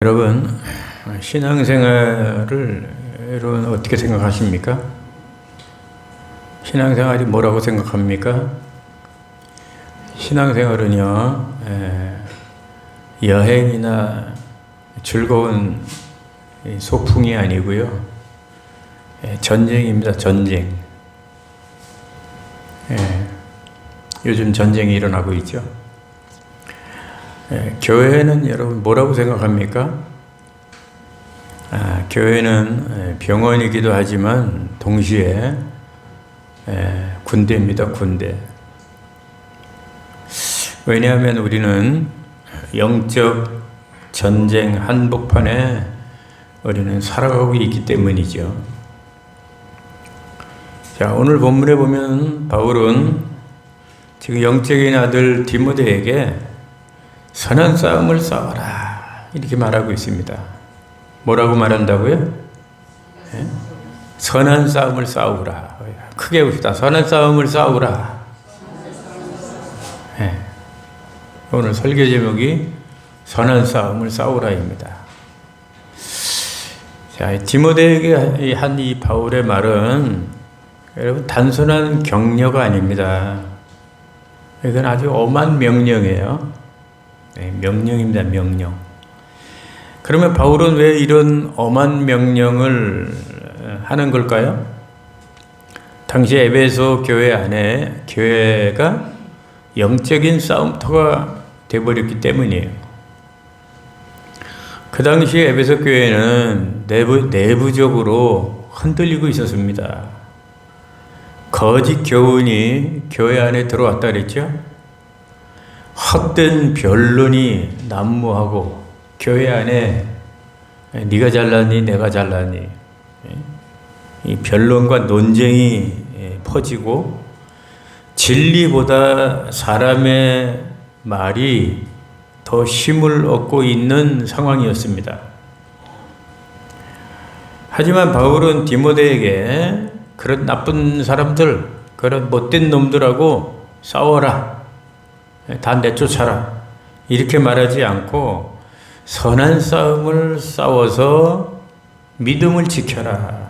여러분, 신앙생활을 여러분 어떻게 생각하십니까? 신앙생활이 뭐라고 생각합니까? 신앙생활은요, 여행이나 즐거운 소풍이 아니고요, 전쟁입니다. 전쟁. 요즘 전쟁이 일어나고 있죠. 교회는 여러분 뭐라고 생각합니까? 교회는 병원이기도 하지만 동시에 군대입니다. 군대. 왜냐하면 우리는 영적 전쟁 한복판에 우리는 살아가고 있기 때문이죠. 자, 오늘 본문에 보면 바울은 지금 영적인 아들 디모데에게 선한 싸움을 싸워라 이렇게 말하고 있습니다. 뭐라고 말한다고요? 선한 싸움을 싸우라. 크게 봅시다. 선한 싸움을 싸우라. 오늘 설교 제목이 선한 싸움을 싸우라입니다. 자, 디모데에게 한 이 바울의 말은 여러분 단순한 격려가 아닙니다. 이건 아주 엄한 명령이에요. 명령입니다. 명령. 그러면 바울은 왜 이런 엄한 명령을 하는 걸까요? 당시 에베소 교회 안에 교회가 영적인 싸움터가 되어버렸기 때문이에요. 그 당시 에베소 교회는 내부적으로 흔들리고 있었습니다. 거짓 교훈이 교회 안에 들어왔다 그랬죠? 헛된 변론이 난무하고 교회 안에 네가 잘났니 내가 잘났니 이 변론과 논쟁이 퍼지고 진리보다 사람의 말이 더 힘을 얻고 있는 상황이었습니다. 하지만 바울은 디모데에게 그런 나쁜 사람들, 그런 못된 놈들하고 싸워라. 다 내쫓아라. 이렇게 말하지 않고 선한 싸움을 싸워서 믿음을 지켜라.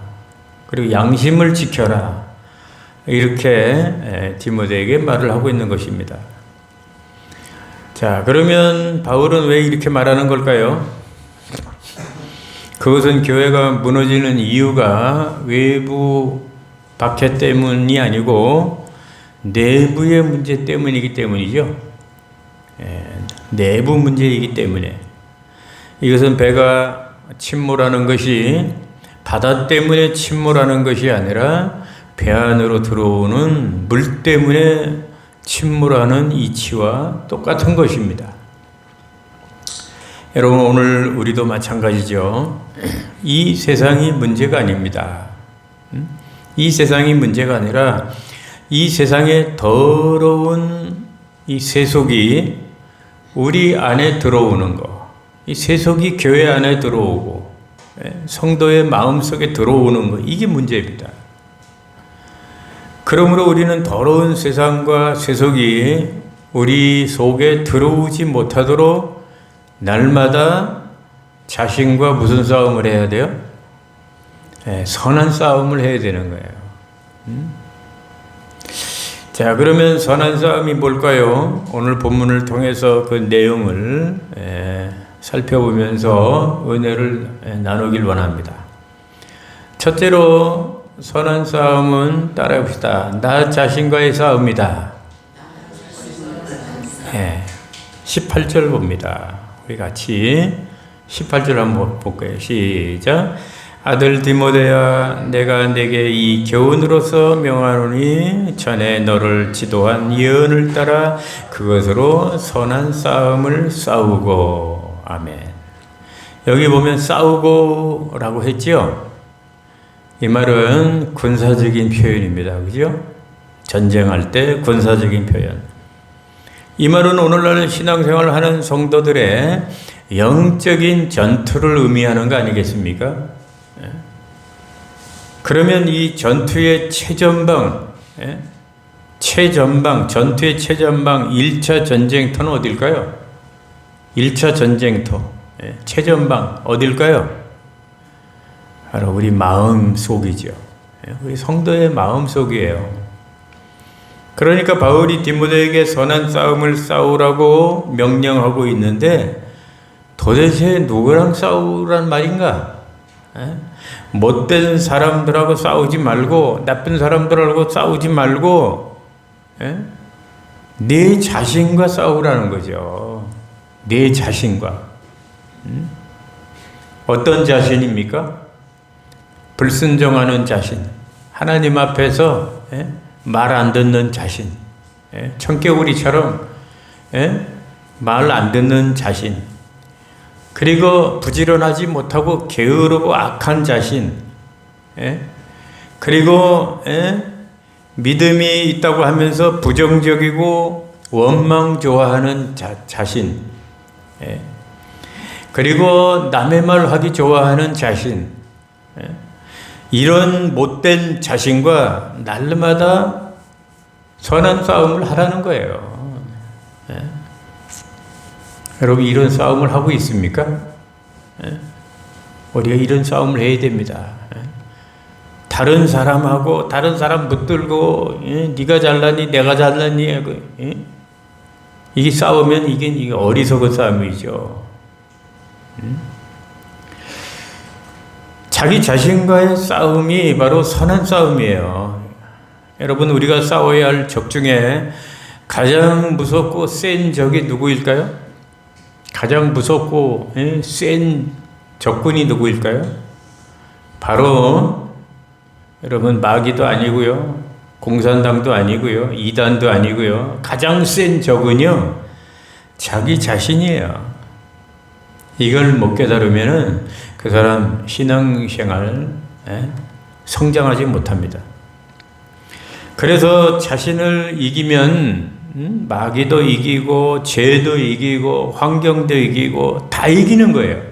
그리고 양심을 지켜라. 이렇게 디모데에게 말을 하고 있는 것입니다. 자, 그러면 바울은 왜 이렇게 말하는 걸까요? 그것은 교회가 무너지는 이유가 외부 박해 때문이 아니고 내부의 문제 때문이기 때문이죠. 내부 문제이기 때문에 이것은 배가 침몰하는 것이 바다 때문에 침몰하는 것이 아니라 배 안으로 들어오는 물 때문에 침몰하는 이치와 똑같은 것입니다. 여러분, 오늘 우리도 마찬가지죠. 이 세상이 문제가 아닙니다. 이 세상이 문제가 아니라 이 세상에 더러운 이 세속이 우리 안에 들어오는 거, 이 세속이 교회 안에 들어오고 성도의 마음속에 들어오는 거, 이게 문제입니다. 그러므로 우리는 더러운 세상과 세속이 우리 속에 들어오지 못하도록 날마다 자신과 무슨 싸움을 해야 돼요? 선한 싸움을 해야 되는 거예요. 자, 그러면 선한 싸움이 뭘까요? 오늘 본문을 통해서 그 내용을 살펴보면서 은혜를 나누길 원합니다. 첫째로 선한 싸움은 따라합시다. 나 자신과의 싸움이다. 18절 봅니다. 우리 같이 18절 한번 볼까요? 시작. 아들 디모데야, 내가 내게 이 교훈으로서 명하노니 전에 너를 지도한 예언을 따라 그것으로 선한 싸움을 싸우고. 아멘. 여기 보면 싸우고라고 했지요. 이 말은 군사적인 표현입니다. 그죠? 전쟁할 때 군사적인 표현. 이 말은 오늘날 신앙생활을 하는 성도들의 영적인 전투를 의미하는 거 아니겠습니까? 그러면 이 전투의 최전방, 전투의 최전방 1차 전쟁터는 어딜까요? 1차 전쟁터. 최전방 어딜까요? 바로 우리 마음 속이죠. 우리 성도의 마음 속이에요. 그러니까 바울이 디모데에게 선한 싸움을 싸우라고 명령하고 있는데 도대체 누구랑 싸우란 말인가? 못된 사람들하고 싸우지 말고 나쁜 사람들하고 싸우지 말고 내 자신과 싸우라는 거죠. 내 자신과. 어떤 자신입니까? 불순종하는 자신. 하나님 앞에서 말 안 듣는 자신. 청개구리처럼 말 안 듣는 자신. 그리고 부지런하지 못하고 게으르고 악한 자신. 그리고 믿음이 있다고 하면서 부정적이고 원망 좋아하는 자신. 그리고 남의 말 하기 좋아하는 자신. 이런 못된 자신과 날마다 선한 싸움을 하라는 거예요. 여러분 이런 싸움을 하고 있습니까? 우리가 이런 싸움을 해야 됩니다. 다른 사람하고 다른 사람 붙들고 네가 잘났니 내가 잘났니 이게 싸우면 이게 어리석은 싸움이죠. 자기 자신과의 싸움이 바로 선한 싸움이에요. 여러분 우리가 싸워야 할 적 중에 가장 무섭고 센 적이 누구일까요? 가장 무섭고 센 적군이 누구일까요? 바로 여러분 마귀도 아니고요, 공산당도 아니고요, 이단도 아니고요. 가장 센 적은요 자기 자신이에요. 이걸 못 깨달으면은 그 사람 신앙생활 성장하지 못합니다. 그래서 자신을 이기면 마귀도 이기고 죄도 이기고 환경도 이기고 다 이기는 거예요.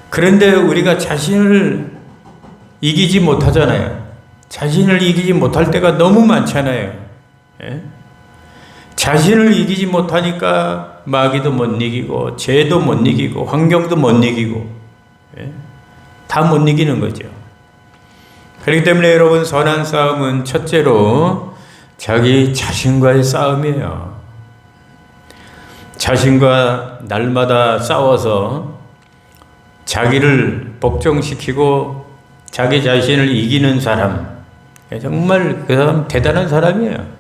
그런데 우리가 자신을 이기지 못하잖아요. 자신을 이기지 못할 때가 너무 많잖아요. 자신을 이기지 못하니까 마귀도 못 이기고 죄도 못 이기고 환경도 못 이기고 다 못 이기는 거죠. 그렇기 때문에 여러분 선한 싸움은 첫째로 자기 자신과의 싸움이에요. 자신과 날마다 싸워서 자기를 복종시키고 자기 자신을 이기는 사람, 정말 그 사람 대단한 사람이에요.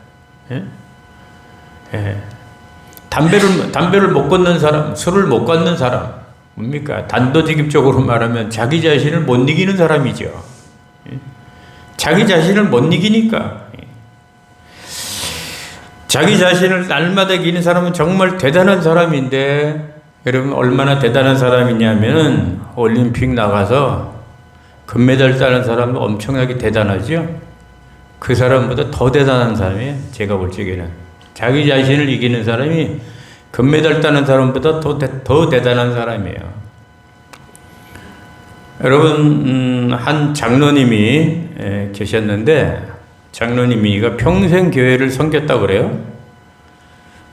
담배를 못 끊는 사람, 술을 못 끊는 사람, 뭡니까? 단도직입적으로 말하면 자기 자신을 못 이기는 사람이죠. 자기 자신을 못 이기니까. 자기 자신을 날마다 이기는 사람은 정말 대단한 사람인데, 여러분 얼마나 대단한 사람이냐면은 올림픽 나가서 금메달 따는 사람은 엄청나게 대단하죠. 그 사람보다 더 대단한 사람이에요. 제가 볼 적에는 자기 자신을 이기는 사람이 금메달 따는 사람보다 더 대단한 사람이에요. 여러분 한 장로님이 계셨는데, 장로님이가 평생 교회를 섬겼다고 그래요.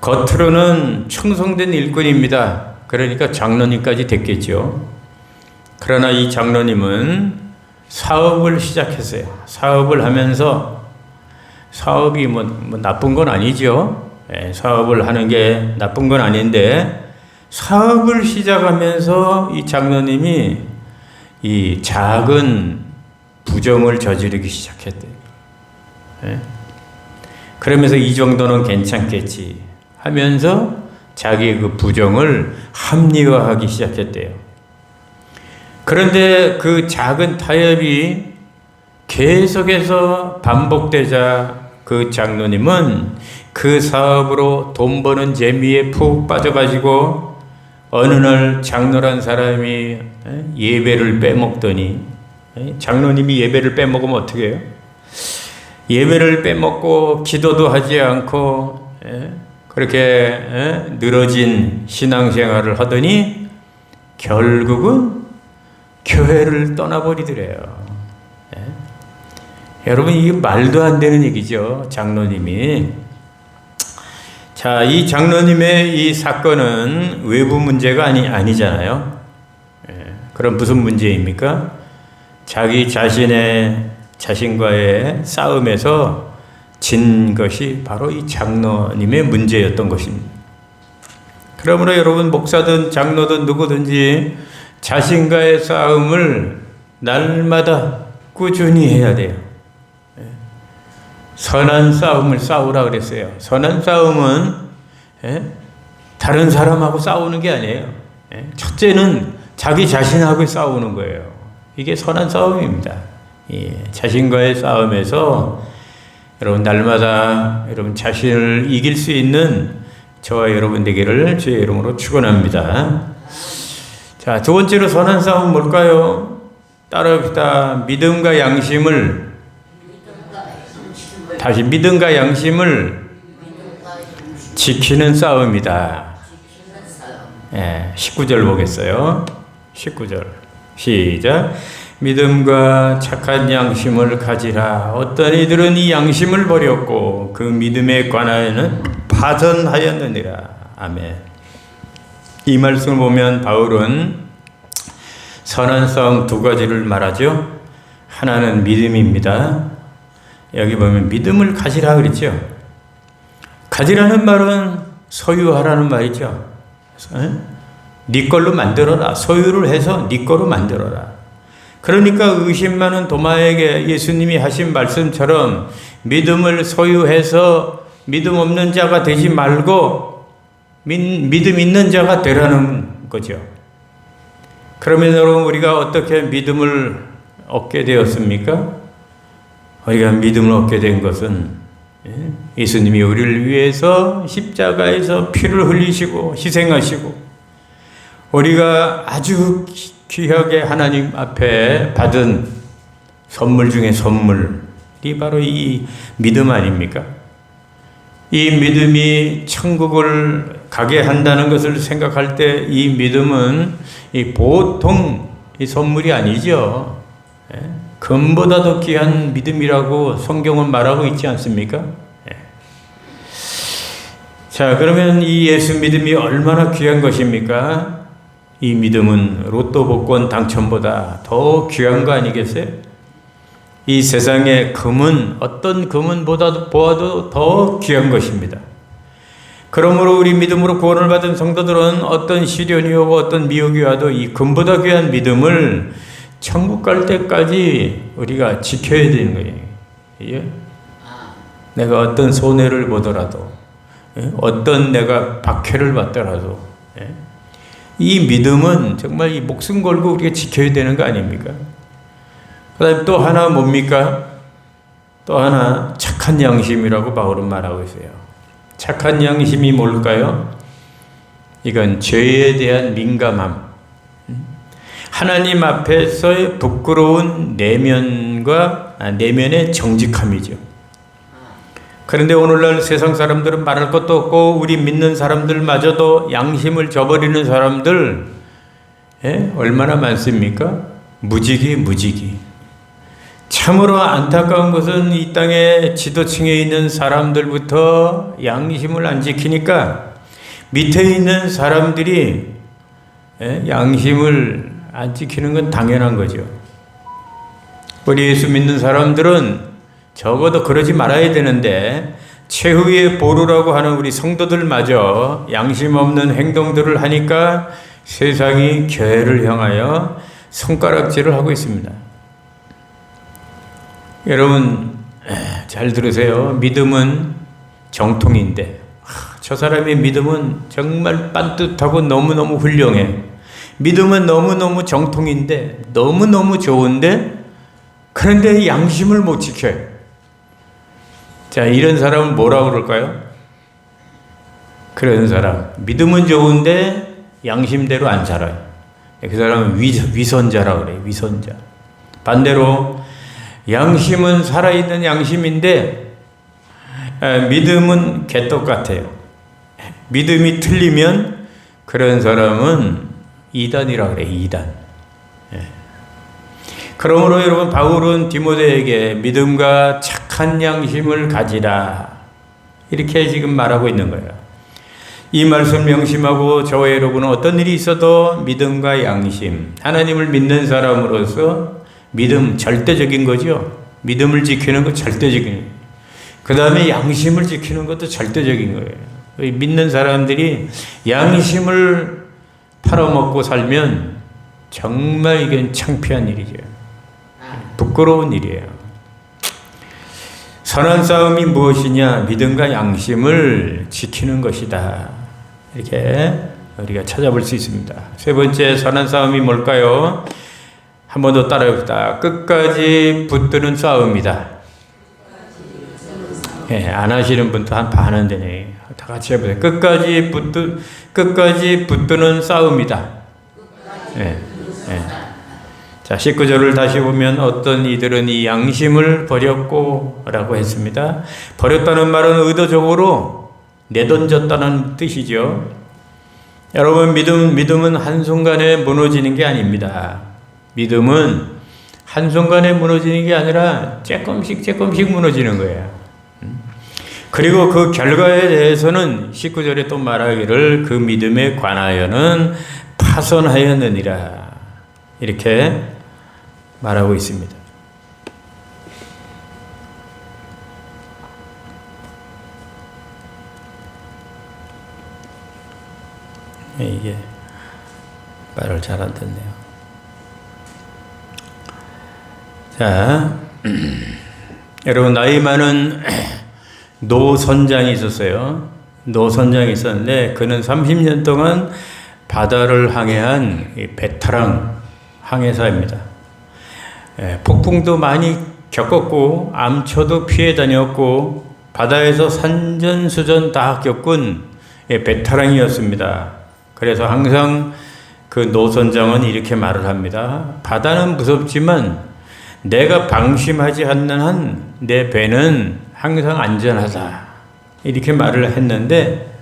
겉으로는 충성된 일꾼입니다. 그러니까 장로님까지 됐겠죠. 그러나 이 장로님은 사업을 시작했어요. 사업을 하면서, 사업이 뭐 나쁜 건 아니죠. 사업을 하는 게 나쁜 건 아닌데, 사업을 시작하면서 이 장로님이 이 작은 부정을 저지르기 시작했대요. 그러면서 이 정도는 괜찮겠지 하면서 자기의 그 부정을 합리화하기 시작했대요. 그런데 그 작은 타협이 계속해서 반복되자 그 장로님은 그 사업으로 돈 버는 재미에 푹 빠져가지고 어느 날 장로란 사람이 예배를 빼먹더니, 장로님이 예배를 빼먹으면 어떻게 해요? 예배를 빼먹고 기도도 하지 않고 그렇게 늘어진 신앙생활을 하더니 결국은 교회를 떠나버리더래요. 여러분 이게 말도 안 되는 얘기죠. 장로님이 자, 이 장로님의 이 사건은 외부 문제가 아니잖아요. 그럼 무슨 문제입니까? 자기 자신과의 싸움에서 진 것이 바로 이 장로님의 문제였던 것입니다. 그러므로 여러분, 목사든 장로든 누구든지 자신과의 싸움을 날마다 꾸준히 해야 돼요. 선한 싸움을 싸우라 그랬어요. 선한 싸움은 다른 사람하고 싸우는 게 아니에요. 첫째는 자기 자신하고 싸우는 거예요. 이게 선한 싸움입니다. 자신과의 싸움에서 여러분 날마다 여러분 자신을 이길 수 있는 저와 여러분 되기를 주의 이름으로 축원합니다. 자, 두 번째로 선한 싸움은 뭘까요? 따라합시다. 믿음과 양심을 지키는 싸움이다. 19절 보겠어요. 19절 시작. 믿음과 착한 양심을 가지라. 어떤 이들은 이 양심을 버렸고 그 믿음에 관하여는 파선하였느니라. 아멘. 이 말씀을 보면 바울은 선한 싸움 두 가지를 말하죠. 하나는 믿음입니다. 여기 보면 믿음을 가지라 그랬죠. 가지라는 말은 소유하라는 말이죠. 네 걸로 만들어라. 소유를 해서 네 거로 만들어라. 그러니까 의심 많은 도마에게 예수님이 하신 말씀처럼 믿음을 소유해서 믿음 없는 자가 되지 말고 믿음 있는 자가 되라는 거죠. 그러면 여러분, 우리가 어떻게 믿음을 얻게 되었습니까? 우리가 믿음을 얻게 된 것은 예수님이 우리를 위해서 십자가에서 피를 흘리시고 희생하시고 우리가 아주 귀하게 하나님 앞에 받은 선물 중에 선물이 바로 이 믿음 아닙니까? 이 믿음이 천국을 가게 한다는 것을 생각할 때 이 믿음은 이 보통 이 선물이 아니죠. 금보다 더 귀한 믿음이라고 성경은 말하고 있지 않습니까? 자, 그러면 이 예수 믿음이 얼마나 귀한 것입니까? 이 믿음은 로또 복권 당첨보다 더 귀한 거 아니겠어요? 이 세상의 금은 어떤 금은보다 보아도 더 귀한 것입니다. 그러므로 우리 믿음으로 구원을 받은 성도들은 어떤 시련이 오고 어떤 미혹이 와도 이 금보다 귀한 믿음을 천국 갈 때까지 우리가 지켜야 되는 거예요. 예? 내가 어떤 손해를 보더라도, 어떤 내가 박해를 받더라도, 이 믿음은 정말 이 목숨 걸고 우리가 지켜야 되는 거 아닙니까? 그 다음에 또 하나 뭡니까? 또 하나 착한 양심이라고 바울은 말하고 있어요. 착한 양심이 뭘까요? 이건 죄에 대한 민감함, 하나님 앞에서의 부끄러운 내면의 정직함이죠. 그런데 오늘날 세상 사람들은 말할 것도 없고 우리 믿는 사람들마저도 양심을 저버리는 사람들 얼마나 많습니까? 무지기. 참으로 안타까운 것은 이 땅의 지도층에 있는 사람들부터 양심을 안 지키니까 밑에 있는 사람들이 양심을 안 지키는 건 당연한 거죠. 우리 예수 믿는 사람들은 적어도 그러지 말아야 되는데 최후의 보루라고 하는 우리 성도들마저 양심 없는 행동들을 하니까 세상이 교회를 향하여 손가락질을 하고 있습니다. 여러분 잘 들으세요. 믿음은 정통인데 저 사람의 믿음은 정말 빤듯하고 너무너무 훌륭해. 믿음은 너무너무 정통인데 너무너무 좋은데 그런데 양심을 못 지켜요. 자, 이런 사람은 뭐라고 그럴까요? 그런 사람 믿음은 좋은데 양심대로 안 살아요. 그 사람은 위선자라고 그래요. 위선자. 반대로 양심은 살아있는 양심인데 믿음은 개떡 같아요. 믿음이 틀리면 그런 사람은 이단이라고 그래요. 이단. 그러므로 여러분 바울은 디모데에게 믿음과 착한 양심을 가지라 이렇게 지금 말하고 있는 거예요. 이 말씀 명심하고 저와 여러분은 어떤 일이 있어도 믿음과 양심, 하나님을 믿는 사람으로서 믿음 절대적인 거죠. 믿음을 지키는 것 절대적인. 그 다음에 양심을 지키는 것도 절대적인 거예요. 믿는 사람들이 양심을 팔아먹고 살면 정말 이건 창피한 일이죠. 부끄러운 일이에요. 선한 싸움이 무엇이냐? 믿음과 양심을 지키는 것이다. 이렇게 우리가 찾아볼 수 있습니다. 세 번째 선한 싸움이 뭘까요? 한 번 더 따라해봅시다. 끝까지 붙드는 싸움이다. 예, 안 하시는 분도 한 반은 되네. 다 같이 해보세요. 끝까지 붙드는 싸움이다. 예, 예. 자, 19절을 다시 보면 어떤 이들은 이 양심을 버렸고 라고 했습니다. 버렸다는 말은 의도적으로 내던졌다는 뜻이죠. 여러분, 믿음은 한순간에 무너지는 게 아닙니다. 믿음은 한순간에 무너지는 게 아니라 조금씩 무너지는 거예요. 그리고 그 결과에 대해서는 19절에 또 말하기를 그 믿음에 관하여는 파손하였느니라. 이렇게 말하고 있습니다. 이게 말을 잘 안 듣네요. 자, 여러분 나이 많은 노선장이 있었어요. 노선장이 있었는데 그는 30년 동안 바다를 항해한 베테랑 항해사입니다. 폭풍도 많이 겪었고 암초도 피해 다녔고 바다에서 산전수전 다 겪은 베테랑이었습니다. 그래서 항상 그 노선장은 이렇게 말을 합니다. 바다는 무섭지만 내가 방심하지 않는 한 내 배는 항상 안전하다. 이렇게 말을 했는데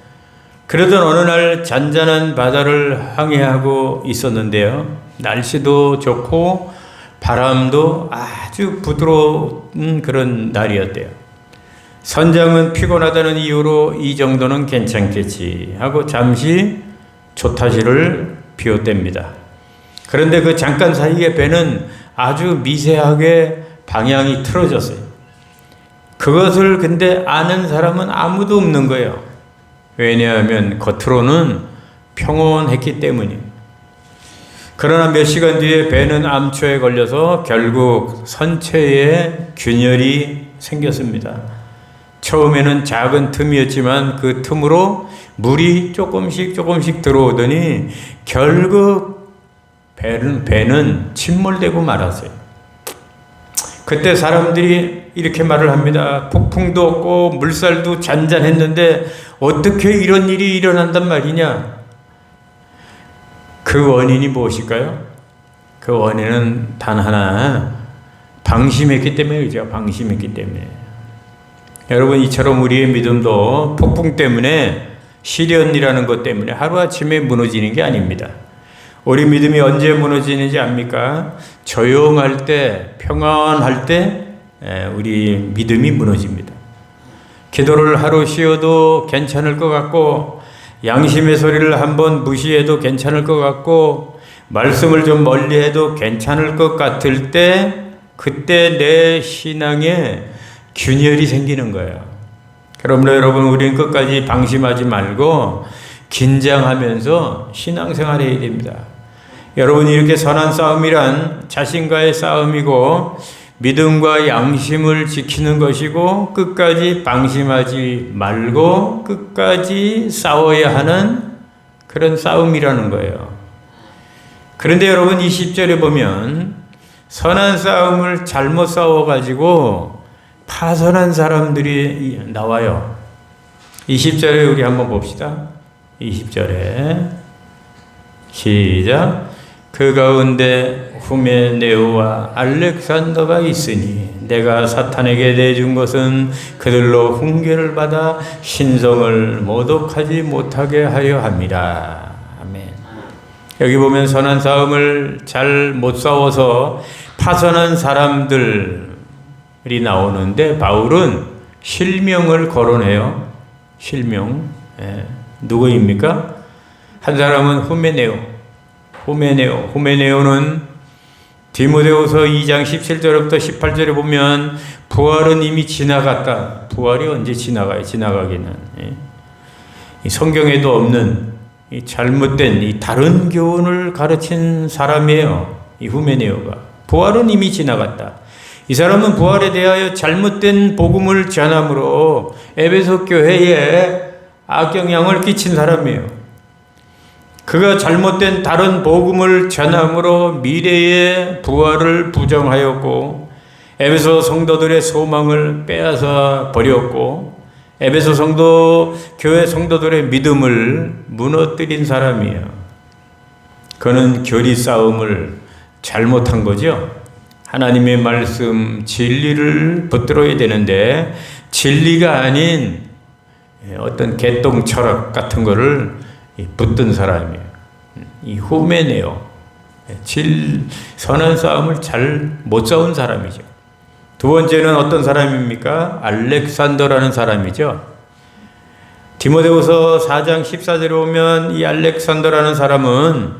그러던 어느 날 잔잔한 바다를 항해하고 있었는데요. 날씨도 좋고 바람도 아주 부드러운 그런 날이었대요. 선장은 피곤하다는 이유로 이 정도는 괜찮겠지 하고 잠시 조타시를 비웠답니다. 그런데 그 잠깐 사이에 배는 아주 미세하게 방향이 틀어졌어요. 그것을 근데 아는 사람은 아무도 없는 거예요. 왜냐하면 겉으로는 평온했기 때문이에요. 그러나 몇 시간 뒤에 배는 암초에 걸려서 결국 선체에 균열이 생겼습니다. 처음에는 작은 틈이었지만 그 틈으로 물이 조금씩 들어오더니 결국 배는 침몰되고 말았어요. 그때 사람들이 이렇게 말을 합니다. 폭풍도 없고 물살도 잔잔했는데 어떻게 이런 일이 일어난단 말이냐? 그 원인이 무엇일까요? 그 원인은 단 하나, 방심했기 때문이죠. 방심했기 때문에. 여러분, 이처럼 우리의 믿음도 폭풍 때문에, 시련이라는 것 때문에 하루아침에 무너지는 게 아닙니다. 우리 믿음이 언제 무너지는지 압니까? 조용할 때, 평안할 때 우리 믿음이 무너집니다. 기도를 하루 쉬어도 괜찮을 것 같고, 양심의 소리를 한번 무시해도 괜찮을 것 같고, 말씀을 좀 멀리해도 괜찮을 것 같을 때, 그때 내 신앙에 균열이 생기는 거예요. 그러므로 여러분, 우리는 끝까지 방심하지 말고 긴장하면서 신앙생활 해야 됩니다. 여러분이 이렇게 선한 싸움이란 자신과의 싸움이고 믿음과 양심을 지키는 것이고 끝까지 방심하지 말고 끝까지 싸워야 하는 그런 싸움이라는 거예요. 그런데 여러분, 20절에 보면 선한 싸움을 잘못 싸워가지고 파선한 사람들이 나와요. 20절에 우리 한번 봅시다. 20절에 시작. 그 가운데 후메네오와 알렉산더가 있으니 내가 사탄에게 내준 것은 그들로 훈계를 받아 신성을 모독하지 못하게 하려 함이라. 아멘. 여기 보면 선한 싸움을 잘 못 싸워서 파선한 사람들이 나오는데 바울은 실명을 거론해요. 실명. 예. 누구입니까? 한 사람은 후메네오는 디모데후서 2장 17절부터 18절에 보면 부활은 이미 지나갔다. 부활이 언제 지나가요? 지나가기는. 이 성경에도 없는 이 잘못된 이 다른 교훈을 가르친 사람이에요. 이 후메네오가. 부활은 이미 지나갔다. 이 사람은 부활에 대하여 잘못된 복음을 전함으로 에베소 교회에 악영향을 끼친 사람이에요. 그가 잘못된 다른 복음을 전함으로 미래의 부활을 부정하였고 에베소 성도들의 소망을 빼앗아 버렸고 에베소 교회 성도들의 믿음을 무너뜨린 사람이에요. 그는 교리 싸움을 잘못한 거죠. 하나님의 말씀 진리를 붙들어야 되는데 진리가 아닌 어떤 개똥 철학 같은 거를 붙든 사람이에요. 이 후메네오, 선한 싸움을 잘 못 싸운 사람이죠. 두 번째는 어떤 사람입니까? 알렉산더라는 사람이죠. 디모데후서 4장 14절에 보면 이 알렉산더라는 사람은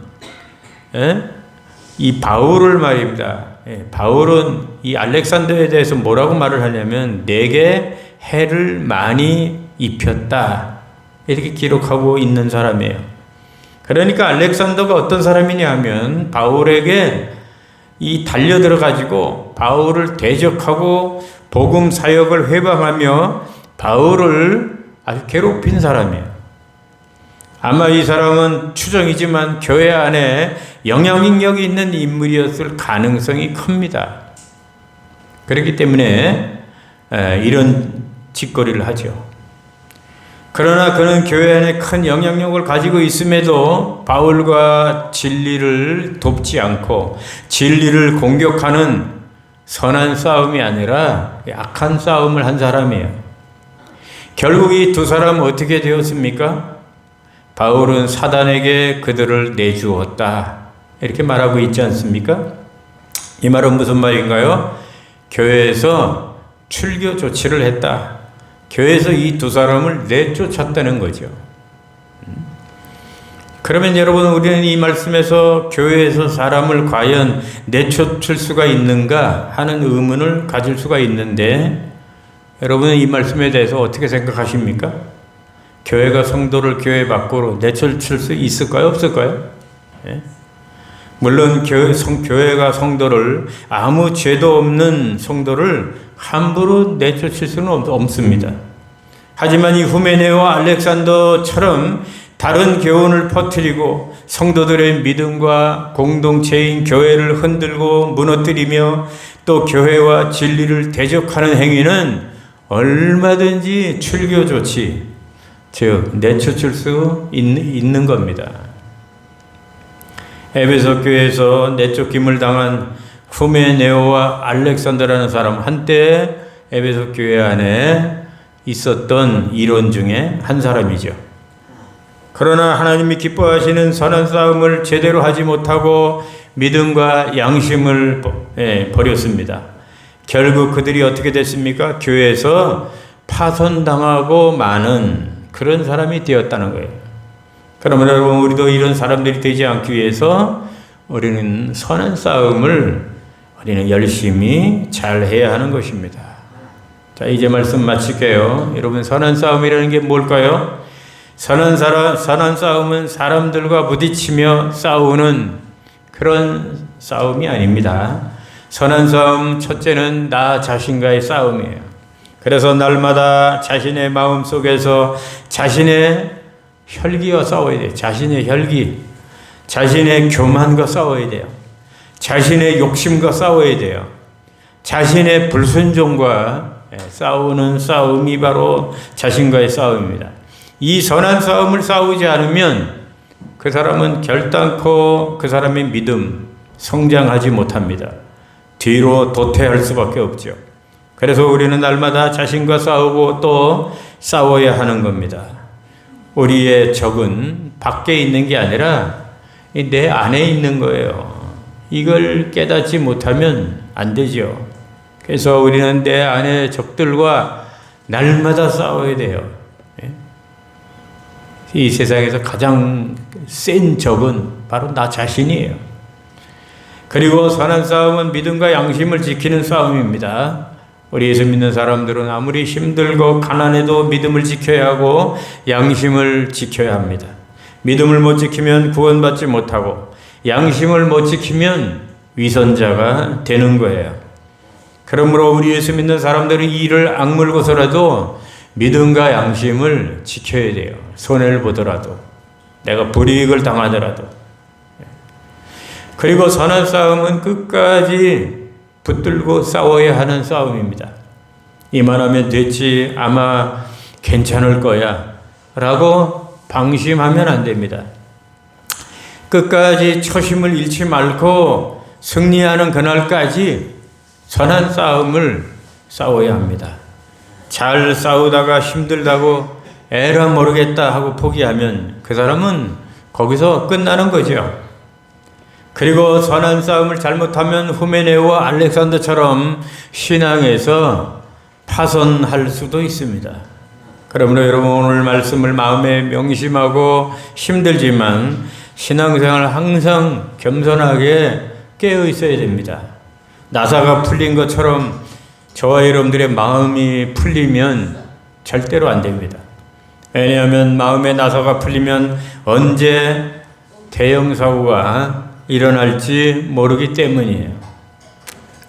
이 바울을 말입니다. 바울은 이 알렉산더에 대해서 뭐라고 말을 하냐면 내게 해를 많이 입혔다. 이렇게 기록하고 있는 사람이에요. 그러니까 알렉산더가 어떤 사람이냐 하면 바울에게 이 달려들어 가지고 바울을 대적하고 복음 사역을 회방하며 바울을 아주 괴롭힌 사람이에요. 아마 이 사람은 추정이지만 교회 안에 영향력이 있는 인물이었을 가능성이 큽니다. 그렇기 때문에 이런 짓거리를 하죠. 그러나 그는 교회 안에 큰 영향력을 가지고 있음에도 바울과 진리를 돕지 않고 진리를 공격하는 선한 싸움이 아니라 악한 싸움을 한 사람이에요. 결국 이 두 사람은 어떻게 되었습니까? 바울은 사단에게 그들을 내주었다. 이렇게 말하고 있지 않습니까? 이 말은 무슨 말인가요? 교회에서 출교 조치를 했다. 교회에서 이 두 사람을 내쫓았다는 거죠. 그러면 여러분 우리는 이 말씀에서 교회에서 사람을 과연 내쫓을 수가 있는가 하는 의문을 가질 수가 있는데 여러분은 이 말씀에 대해서 어떻게 생각하십니까? 교회가 성도를 교회 밖으로 내쫓을 수 있을까요? 없을까요? 물론 교회가 성도를 아무 죄도 없는 성도를 함부로 내쫓을 수는 없습니다. 하지만 이 후메네오와 알렉산더처럼 다른 교훈을 퍼뜨리고 성도들의 믿음과 공동체인 교회를 흔들고 무너뜨리며 또 교회와 진리를 대적하는 행위는 얼마든지 출교 조치, 즉 내쫓을 수 있는 겁니다. 에베소 교회에서 내쫓김을 당한 후메네오와 알렉산더라는 사람, 한때 에베소 교회 안에 있었던 일원 중에 한 사람이죠. 그러나 하나님이 기뻐하시는 선한 싸움을 제대로 하지 못하고 믿음과 양심을 버렸습니다. 결국 그들이 어떻게 됐습니까? 교회에서 파손당하고 많은 그런 사람이 되었다는 거예요. 그러면 여러분 우리도 이런 사람들이 되지 않기 위해서 우리는 선한 싸움을 우리는 열심히 잘 해야 하는 것입니다. 자, 이제 말씀 마칠게요. 여러분 선한 싸움이라는 게 뭘까요? 선한 싸움은 사람들과 부딪히며 싸우는 그런 싸움이 아닙니다. 선한 싸움 첫째는 나 자신과의 싸움이에요. 그래서 날마다 자신의 마음 속에서 자신의 혈기와 싸워야 돼요. 자신의 혈기, 자신의 교만과 싸워야 돼요. 자신의 욕심과 싸워야 돼요. 자신의 불순종과 싸우는 싸움이 바로 자신과의 싸움입니다. 이 선한 싸움을 싸우지 않으면 그 사람은 결단코 그 사람의 믿음 성장하지 못합니다. 뒤로 도태할 수밖에 없죠. 그래서 우리는 날마다 자신과 싸우고 또 싸워야 하는 겁니다. 우리의 적은 밖에 있는 게 아니라 내 안에 있는 거예요. 이걸 깨닫지 못하면 안 되죠. 그래서 우리는 내 안의 적들과 날마다 싸워야 돼요. 이 세상에서 가장 센 적은 바로 나 자신이에요. 그리고 선한 싸움은 믿음과 양심을 지키는 싸움입니다. 우리 예수 믿는 사람들은 아무리 힘들고 가난해도 믿음을 지켜야 하고 양심을 지켜야 합니다. 믿음을 못 지키면 구원받지 못하고 양심을 못 지키면 위선자가 되는 거예요. 그러므로 우리 예수 믿는 사람들은 이를 악물고서라도 믿음과 양심을 지켜야 돼요. 손해를 보더라도, 내가 불이익을 당하더라도. 그리고 선한 싸움은 끝까지 붙들고 싸워야 하는 싸움입니다. 이만하면 됐지, 아마 괜찮을 거야 라고 방심하면 안 됩니다. 끝까지 초심을 잃지 말고 승리하는 그날까지 선한 싸움을 싸워야 합니다. 잘 싸우다가 힘들다고 에라 모르겠다 하고 포기하면 그 사람은 거기서 끝나는 거죠. 그리고 선한 싸움을 잘못하면 후메네오와 알렉산더처럼 신앙에서 파손할 수도 있습니다. 그러므로 여러분 오늘 말씀을 마음에 명심하고 힘들지만 신앙생활 항상 겸손하게 깨어 있어야 됩니다. 나사가 풀린 것처럼 저와 여러분들의 마음이 풀리면 절대로 안 됩니다. 왜냐하면 마음의 나사가 풀리면 언제 대형 사고가 일어날지 모르기 때문이에요.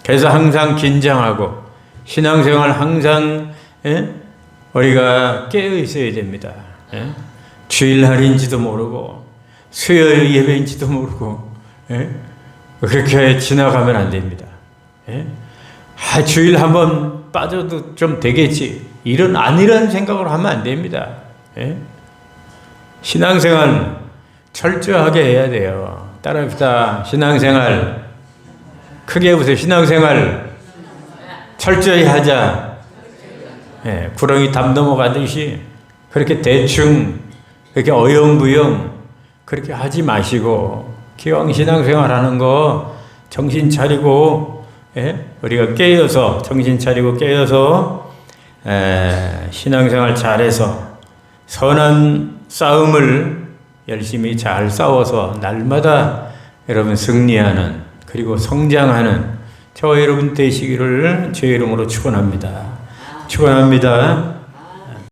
그래서 항상 긴장하고 신앙생활 항상 우리가 깨어 있어야 됩니다. 주일날인지도 모르고 수요일 예배인지도 모르고 그렇게 지나가면 안 됩니다. 주일 한번 빠져도 좀 되겠지, 이런 아니라는 생각으로 하면 안 됩니다. 신앙생활 철저하게 해야 돼요. 따라합시다. 신앙생활 크게 보세요. 신앙생활 철저히 하자. 구렁이 담 넘어가듯이 그렇게 대충 그렇게 어영부영 그렇게 하지 마시고 기왕 신앙생활 하는 거 정신 차리고 우리가 깨어서 정신 차리고 깨어서 신앙생활 잘해서 선한 싸움을 열심히 잘 싸워서 날마다 여러분 승리하는 그리고 성장하는 저와 여러분 되시기를 주의 이름으로 축원합니다. 축원합니다.